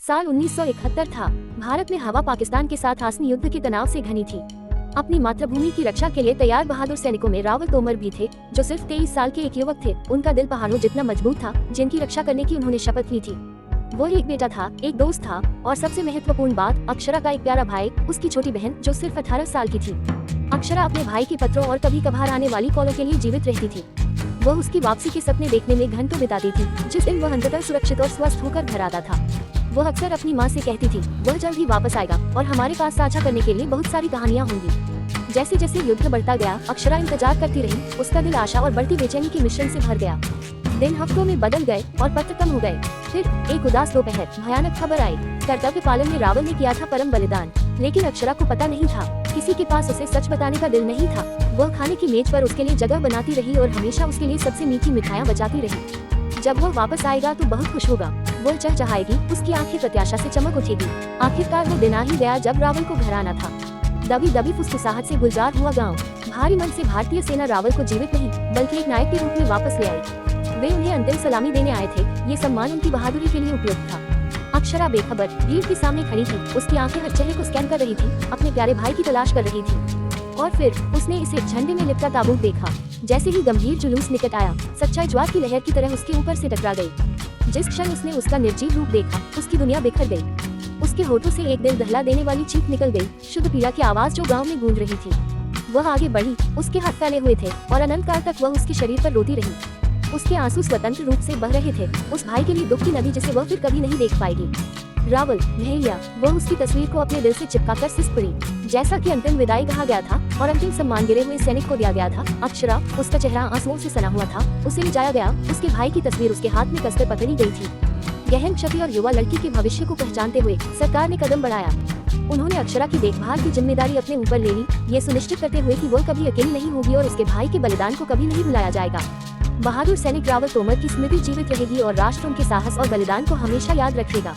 साल 1971 था। भारत में हवा पाकिस्तान के साथ आसनी युद्ध के तनाव से घनी थी। अपनी मातृभूमि की रक्षा के लिए तैयार बहादुर सैनिकों में रावल तोमर भी थे, जो सिर्फ 23 साल के एक युवक थे। उनका दिल पहाड़ों जितना मजबूत था, जिनकी रक्षा करने की उन्होंने शपथ ली थी। वो एक बेटा था, एक दोस्त था और सबसे महत्वपूर्ण बात, अक्षरा का एक प्यारा भाई, उसकी छोटी बहन जो सिर्फ 18 साल की थी। अक्षरा अपने भाई के पत्रों और कभी कभार आने वाली कॉलों के लिए जीवित रहती थी। वो उसकी वापसी के सपने देखने में घंटों बिताती थी। जिस दिन वह अंततः सुरक्षित और स्वस्थ होकर घर आता था, वो अक्सर अपनी माँ से कहती थी, वह जल्द ही वापस आएगा और हमारे पास साझा करने के लिए बहुत सारी कहानियाँ होंगी। जैसे जैसे युद्ध बढ़ता गया, अक्षरा इंतजार करती रही। उसका दिल आशा और बढ़ती बेचैनी के मिश्रण से भर गया। दिन हफ्तों में बदल गए और पत्र कम हो गए। फिर एक उदास दोपहर भयानक खबर आई। कर्तव्य पालन में रावल ने किया था परम बलिदान, लेकिन अक्षरा को पता नहीं था। किसी के पास उसे सच बताने का दिल नहीं था। वह खाने की मेज पर उसके लिए जगह बनाती रही और हमेशा उसके लिए सबसे मीठी मिठाइयाँ बचाती रही। जब वह वापस आएगा तो बहुत खुश होगा, वो चहचहाएगी, उसकी आंखें प्रत्याशा से चमक उठेगी। आखिरकार वो दिन आ ही गया जब रावल को घर आना था। दबी दबी फुसफुसाहट से गुलजार हुआ गाँव। भारी मन से भारतीय सेना रावल को जीवित नहीं बल्कि एक नायक के रूप में वापस ले आई। वे उन्हें अंतिम सलामी देने आए थे। ये सम्मान उनकी बहादुरी के लिए उपयुक्त था। अक्षरा बेखबर भीड़ के सामने खड़ी थी। उसकी आंखें हर चेहरे को स्कैन कर रही थी, अपने प्यारे भाई की तलाश कर रही थी। और फिर उसने इसे झंडे में लिपटा ताबूत देखा। जैसे ही गंभीर जुलूस निकट आया, सच्चाई ज्वार की लहर की तरह उसके ऊपर से टकरा गई। जिस क्षण उसने उसका निर्जीव रूप देखा, उसकी दुनिया बिखर गई। उसके होठों से एक दिल दहला देने वाली चीख निकल गई, शुद्ध पीड़ा की आवाज जो गांव में गूंज रही थी। वह आगे बढ़ी, उसके हाथ फैले हुए थे और अनंत काल तक वह उसके शरीर पर रोती रही। उसके आंसू स्वतंत्र रूप से बह रहे थे, उस भाई के लिए दुख की नदी जिसे वह फिर कभी नहीं देख पाएगी। रावल भैया, वह उसकी तस्वीर को अपने दिल से चिपकाकर सिस पड़ी। जैसा कि अंतिम विदाई कहा गया था और अंतिम सम्मान गिरे हुए सैनिक को दिया गया था। अक्षरा, उसका चेहरा आंसुओं से सना हुआ था। उसे ले जाया गया। उसके भाई की तस्वीर उसके हाथ में कसकर पकड़ी गई थी। गहन क्षति और युवा लड़की के भविष्य को पहचानते हुए सरकार ने कदम बढ़ाया। उन्होंने अक्षरा की देखभाल की जिम्मेदारी अपने ऊपर ले ली, ये सुनिश्चित करते हुए कि वो कभी अकेली नहीं होगी और उसके भाई के बलिदान को कभी नहीं भुलाया जाएगा। बहादुर सैनिक रावल तोमर की स्मृति जीवित रहेगी और राष्ट्र उनके साहस और बलिदान को हमेशा याद रखेगा।